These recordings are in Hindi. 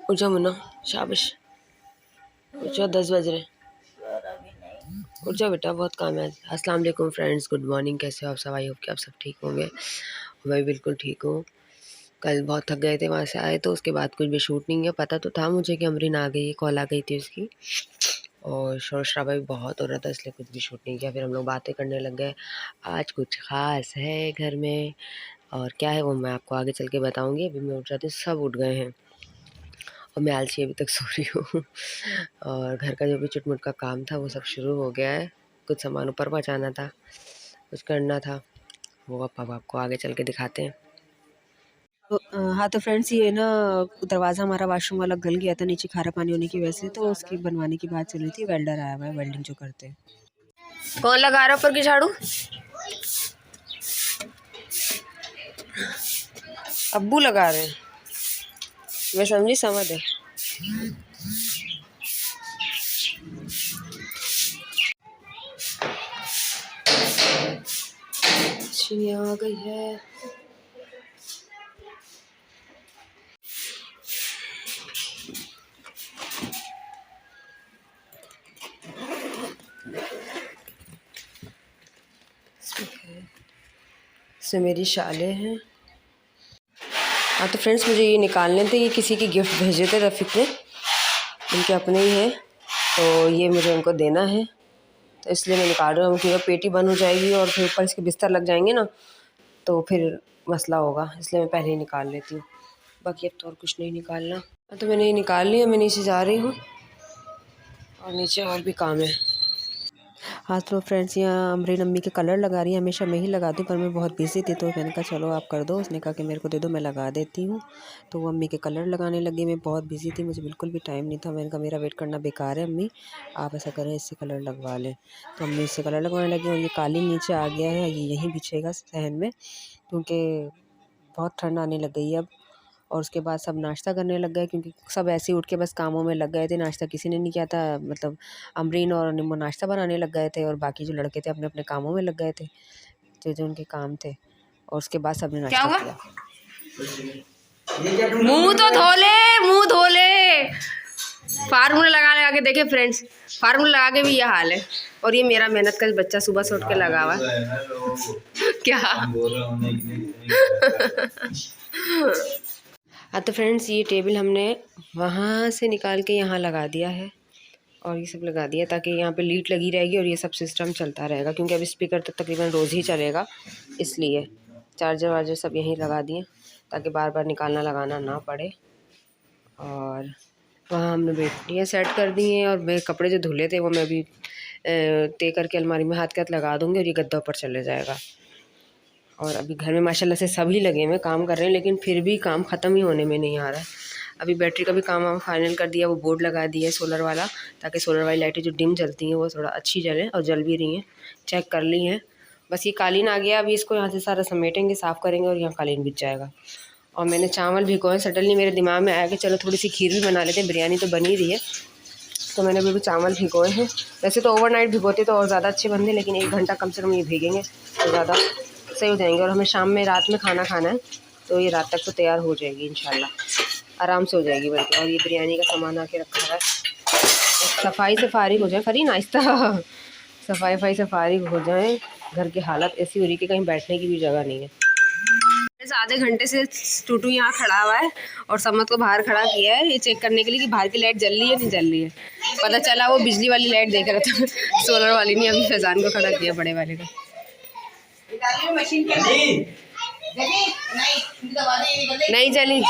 उठ जाओ मुन्ना, शाबाश, उठ जाओ, 10 बज रहे। उठ जाओ बेटा, बहुत काम है आज। अस्सलाम वालेकुम फ्रेंड्स, गुड मॉर्निंग। कैसे हो आप सब? आई होप कि आप सब ठीक होंगे। मैं भी बिल्कुल ठीक हूँ। कल बहुत थक गए थे, वहाँ से आए तो उसके बाद कुछ भी शूट नहीं है। पता तो था मुझे कि अमरीन आ गई, कॉल आ गई थी उसकी, और शोर शराबा भी बहुत हो रहा था, इसलिए कुछ भी शूट नहीं किया। फिर हम लोग बातें करने लग गए। आज कुछ ख़ास है घर में, और क्या है वो मैं आपको आगे चल के बताऊँगी। अभी मैं उठ जाती हूँ, सब उठ गए हैं और मैं आलसी अभी तक सो रही हूँ। और घर का जो भी चुटमुट का काम था वो सब शुरू हो गया है। कुछ सामान ऊपर पहुँचाना था, कुछ करना था, वो अब आपको आगे चल के दिखाते हैं। हाँ तो फ्रेंड्स, ये ना दरवाज़ा हमारा वॉशरूम वाला गल गया था नीचे खारा पानी होने की वजह से, तो उसकी बनवाने की बात चल रही थी। वेल्डर आया हुआ है, वेल्डिंग जो करते हैं। कौन लगा रहा ऊपर की झाड़ू? अब्बू लगा रहे हैं, मैं समझी, समझ है। चिड़िया आ गई है। इसमें मेरी शालें हैं। हाँ तो फ्रेंड्स, मुझे ये निकालने थे, ये किसी की गिफ्ट भेजे थे रफ़ीक ने, उनके अपने ही हैं, तो ये मुझे उनको देना है, तो इसलिए मैं निकाल रहा हूँ। क्योंकि पेटी बंद हो जाएगी और फिर ऊपर इसके बिस्तर लग जाएंगे ना, तो फिर मसला होगा, इसलिए मैं पहले ही निकाल लेती हूँ। बाकी अब तो और कुछ नहीं निकालना। तो मैंने ये निकाल लिया, मैं नीचे जा रही हूँ और नीचे और भी काम है। हाँ तो फ्रेंड्स, यहाँ अमरीन अम्मी के कलर लगा रही है। हमेशा मैं ही लगाती हूँ, पर मैं बहुत बिजी थी तो मैंने कहा चलो आप कर दो। उसने कहा कि मेरे को दे दो, मैं लगा देती हूँ। तो वो अम्मी के कलर लगाने लगी। मैं बहुत बिजी थी, मुझे बिल्कुल भी टाइम नहीं था। मैंने कहा मेरा वेट करना बेकार है अम्मी, आप ऐसा करें इससे कलर लगवा लें। तो अम्मी इससे कलर लगवाने लगी और ये कालीन नीचे आ गया है, ये यहीं बिछेगा सहन में, क्योंकि बहुत ठंड आने लग गई है अब। और उसके बाद सब नाश्ता करने लग गए, क्योंकि सब ऐसे ही उठ के बस कामों में लग गए थे। नाश्ता किसी ने नहीं किया था, मतलब अमरीन और निम्मो नाश्ता बनाने लग गए थे और बाकी जो लड़के थे अपने अपने कामों में लग गए थे, जो जो उनके काम थे। और उसके बाद सबने नाश्ता किया। मुंह तो धो ले, मुंह धो ले। फार्मूला लगा लगा के देखे फ्रेंड्स, फार्मूला लगा के भी ये हाल है। और ये मेरा मेहनत का बच्चा सुबह से उठ के लगा हुआ क्या। हाँ तो फ्रेंड्स, ये टेबल हमने वहाँ से निकाल के यहाँ लगा दिया है, और ये सब लगा दिया ताकि यहाँ पे लीड लगी रहेगी और ये सब सिस्टम चलता रहेगा। क्योंकि अब स्पीकर तो तकरीबन रोज़ ही चलेगा, इसलिए चार्जर वार्जर सब यहीं लगा दिए ताकि बार बार निकालना लगाना ना पड़े। और वहाँ हमने बेटियाँ सेट कर दी हैं, और मैं कपड़े जो धुले थे वो मैं अभी तय करके अलमारी में हाथ के हाथ लगा दूँगी और ये गद्दा ऊपर चले जाएगा। और अभी घर में माशाल्लाह से सभी लगे हुए काम कर रहे हैं, लेकिन फिर भी काम ख़त्म ही होने में नहीं आ रहा है। अभी बैटरी का भी काम हम फाइनल कर दिया, वो बोर्ड लगा दिया है सोलर वाला, ताकि सोलर वाली लाइटें जो डिम जलती हैं वो थोड़ा अच्छी जलें, और जल भी रही हैं, चेक कर ली हैं। बस ये कालीन आ गया, अभी इसको यहाँ से सारा समेटेंगे, साफ़ करेंगे और यहाँ कालीन बिछ जाएगा। और मैंने चावल भिगोए, सडनली मेरे दिमाग में आया कि चलो थोड़ी सी खीर भी बना लेते हैं, बिरयानी तो बनी रही है, तो मैंने अभी चावल भिगोए हैं। वैसे तो ओवरनाइट भिगोते तो और ज़्यादा अच्छे बनते, लेकिन 1 घंटा कम से कम ये भीगेंगे तो ज़्यादा सही हो जाएंगे। और हमें शाम में रात में खाना खाना है, तो ये रात तक तो तैयार हो जाएगी इंशाल्लाह, आराम से हो जाएगी बल्कि। और ये बिरयानी का सामान आके रखा है, सफाई से फारिग हो जाए, फरीन आहिस्ता सफाई से फारिग हो जाएं। घर की हालत ऐसी हो रही कि कहीं बैठने की भी जगह नहीं है। आधे घंटे से टूटू यहाँ खड़ा हुआ है और समत को बाहर खड़ा किया है ये चेक करने के लिए कि बाहर की लाइट जल रही है नहीं जल रही है। पता चला वो बिजली वाली लाइट देख रहा था, सोलर वाली नहीं। अभी फैजान को खड़ा किया, बड़े वाले को। नहीं जली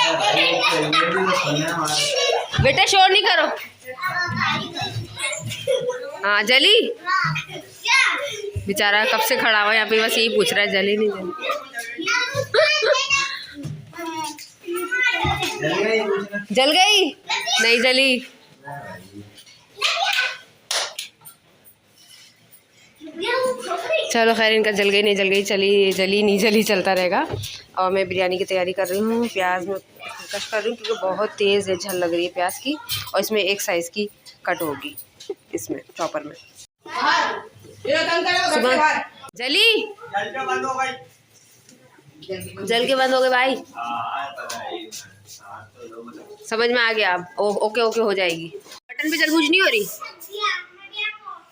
बेटा, शोर नहीं करो। हाँ जली, बेचारा कब से खड़ा हुआ यहाँ पे, बस यही पूछ रहा है जली नहीं जली। जल गई? नहीं जली। चलो खैर, इनका जल गई नहीं जल गई, चली जली नहीं जली चलता रहेगा। और मैं बिरयानी की तैयारी कर रही हूँ, प्याज में कश कर रही हूँ क्योंकि बहुत तेज़ है झल लग रही है प्याज की, और इसमें एक साइज़ की कट होगी इसमें चॉपर में। सुबह जली, जल के बंद हो गए भाई। समझ में आ गया अब। ओके ओके हो जाएगी। बटन पे जलबूझ नहीं हो रही?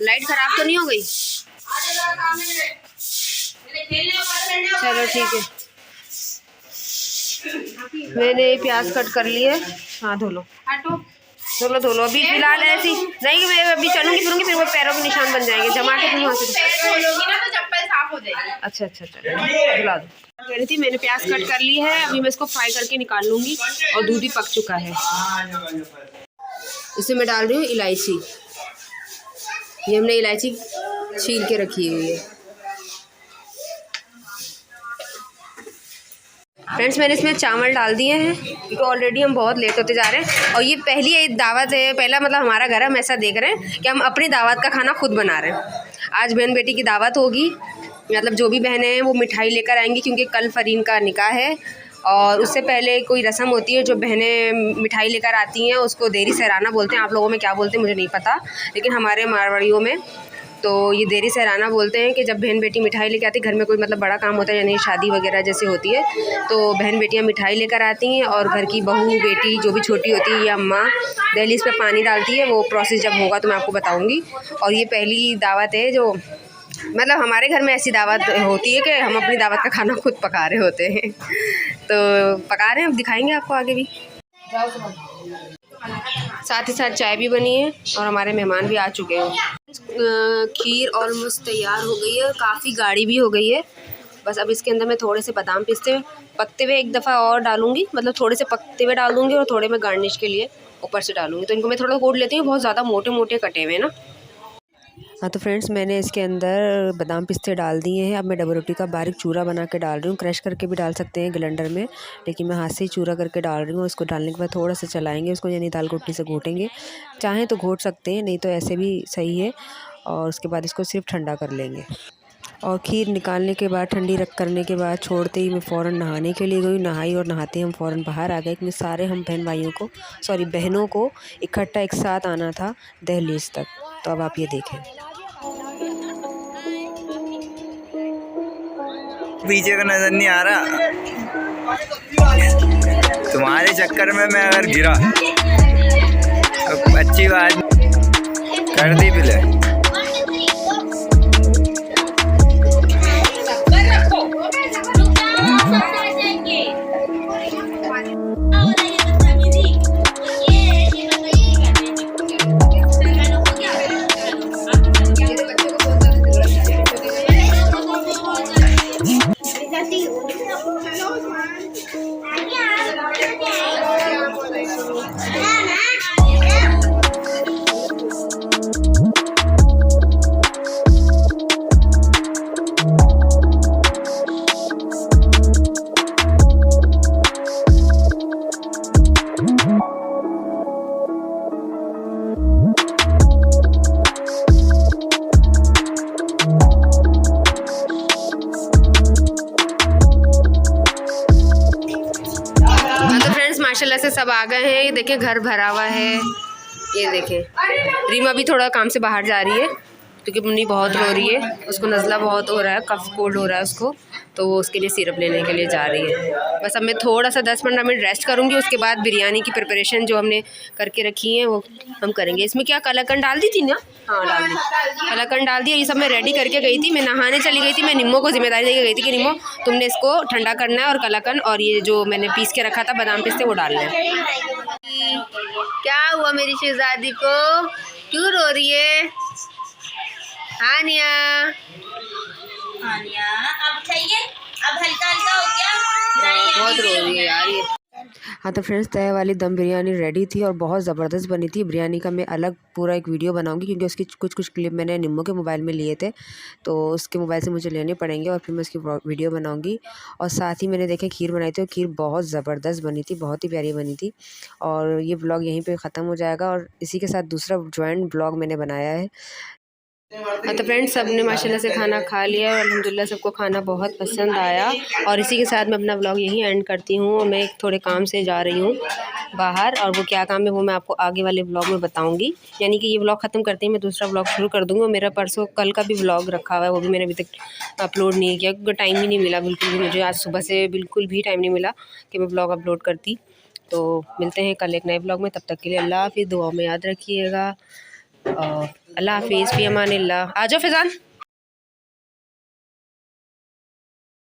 लाइट खराब तो नहीं हो गई? चलो ठीक है। मैंने प्याज कट कर लिए। हाँ धो लो धो लो अभी फिलहाल ऐसी नहीं। मैं अभी चलूंगी फिरूंगी फिर वो पैरों के निशान बन जाएंगे। जमा के तुम वहाँ से ना तो चप्पल साफ हो जाएगी। अच्छा धुला दो। कह रही थी मैंने प्याज कट कर ली है। अभी मैं इसको फ्राई करके निकाल लूंगी। और दूध भी पक चुका है। इसमें मैं डाल रही हूँ इलायची। ये हमने इलायची छील के रखी हुई है। फ्रेंड्स मैंने इसमें चावल डाल दिए हैं क्योंकि ऑलरेडी हम बहुत लेट होते जा रहे हैं। और ये पहली दावत है, पहला मतलब हमारा घर हम ऐसा देख रहे हैं कि हम अपनी दावत का खाना खुद बना रहे हैं। आज बहन बेटी की दावत होगी, मतलब जो भी बहनें हैं वो मिठाई लेकर आएंगी क्योंकि कल फरीन का निकाह है। और उससे पहले कोई रस्म होती है, जो बहनें मिठाई लेकर आती हैं उसको देरी सहराना बोलते हैं। आप लोगों में क्या बोलते हैं मुझे नहीं पता, लेकिन हमारे मारवाड़ियों में तो ये देरी सहराना बोलते हैं कि जब बहन बेटी मिठाई लेकर आती है, घर में कोई मतलब बड़ा काम होता है यानी शादी वगैरह जैसे होती है, तो बहन बेटियां मिठाई लेकर आती हैं और घर की बहू बेटी जो भी छोटी होती है या अम्मा दहलीज पे पानी डालती है। वो प्रोसेस जब होगा तो मैं आपको बताऊंगी। और ये पहली दावत है जो मतलब हमारे घर में ऐसी दावत होती है कि हम अपनी दावत का खाना खुद पका रहे होते हैं। तो पका रहे हैं, अब दिखाएंगे आपको आगे भी। साथ ही साथ चाय भी बनी है और हमारे मेहमान भी आ चुके हैं। खीर ऑलमोस्ट तैयार हो गई है, काफ़ी गाढ़ी भी हो गई है। बस अब इसके अंदर मैं थोड़े से बादाम पकते हुए एक दफ़ा और डालूंगी, मतलब थोड़े से पकते हुए डाल दूँगी और थोड़े मैं गार्निश के लिए ऊपर से डालूंगी। तो इनको मैं थोड़ा कूट लेती हूँ, बहुत ज़्यादा मोटे मोटे कटे हुए ना। हाँ तो फ्रेंड्स मैंने इसके अंदर बादाम पिस्ते डाल दिए हैं। अब मैं डबल रोटी का बारीक चूरा बना के डाल रही हूँ। क्रश करके भी डाल सकते हैं ग्राइंडर में, लेकिन मैं हाथ से ही चूरा करके डाल रही हूँ। उसको डालने के बाद थोड़ा सा चलाएंगे उसको, यानी दाल घोटनी से घोटेंगे। चाहें तो घोट सकते हैं, नहीं तो ऐसे भी सही है। और उसके बाद इसको सिर्फ ठंडा कर लेंगे। और खीर निकालने के बाद ठंडी करने के बाद छोड़ते ही मैं फ़ौरन नहाने के लिए गई। नहाई और नहाते ही हम फ़ौरन बाहर आ गए क्योंकि सारे हम बहनों को इकट्ठा एक साथ आना था दहलीज तक। तो अब आप ये देखें, पीछे का नजर नहीं आ रहा। तुम्हारे चक्कर में मैं अगर गिरा तो अच्छी बात कर दी पिले। माशाल्लाह से सब आ गए हैं। ये देखें घर भरा हुआ है। ये देखें रीमा भी थोड़ा काम से बाहर जा रही है क्योंकि मुन्नी बहुत रो रही है, उसको नज़ला बहुत हो रहा है, कफ कोल्ड हो रहा है उसको, तो वो उसके लिए सिरप लेने के लिए जा रही है। बस अब मैं थोड़ा सा 10-15 मिनट रेस्ट करूँगी। उसके बाद बिरयानी की प्रिपरेशन जो हमने करके रखी है वो हम करेंगे। इसमें क्या कलाकंद डाल दी थी ना? हाँ डाल दी, कलाकंद डाल दिया। ये सब मैं रेडी करके गई थी, मैं नहाने चली गई थी। मैं निम्मो को जिम्मेदारी देके गई थी कि निम्मो तुमने इसको ठंडा करना है और कलाकंद और ये जो मैंने पीस के रखा था बादाम पिस्ते वो डालना है। क्या हुआ मेरी शहजादी को, क्यों रो रही है? हानिया अब चाहिए, अब हल्का हल्का हो गया, बहुत रो रही है यार ये। हाँ तो फ्रेंड्स तय वाली दम बिरयानी रेडी थी और बहुत ज़बरदस्त बनी थी। बिरयानी का मैं अलग पूरा एक वीडियो बनाऊंगी क्योंकि उसकी कुछ क्लिप मैंने निम्मो के मोबाइल में लिए थे, तो उसके मोबाइल से मुझे लेने पड़ेंगे और फिर मैं उसकी वीडियो बनाऊंगी। और साथ ही मैंने देखे खीर बनाई थी और खीर बहुत ज़बरदस्त बनी थी, बहुत ही प्यारी बनी थी। और ये ब्लॉग यहीं पर ख़त्म हो जाएगा और इसी के साथ दूसरा जॉइंट ब्लॉग मैंने बनाया है। हाँ तो फ्रेंड्स सबने माशाल्लाह से खाना खा लिया और अल्हम्दुलिल्लाह सबको खाना बहुत पसंद आया। और इसी के साथ मैं अपना व्लॉग यहीं एंड करती हूँ। मैं थोड़े काम से जा रही हूँ बाहर और वो क्या काम है वो मैं आपको आगे वाले व्लॉग में बताऊँगी। यानी कि ये व्लॉग ख़त्म करते ही मैं दूसरा व्लॉग शुरू कर दूँगी। और मेरा परसों कल का भी व्लॉग रखा हुआ है, वो भी मैंने अभी तक अपलोड नहीं किया क्योंकि टाइम ही नहीं मिला बिल्कुल भी। मुझे आज सुबह से बिल्कुल भी टाइम नहीं मिला कि मैं व्लॉग अपलोड करती। तो मिलते हैं कल एक नए ब्लॉग में, तब तक के लिए अल्लाह हाफिज़, दुआ में याद रखिएगा। अल्लाह हाफिज़, फ़ी अमानिल्लाह। आ जाओ फैज़ान।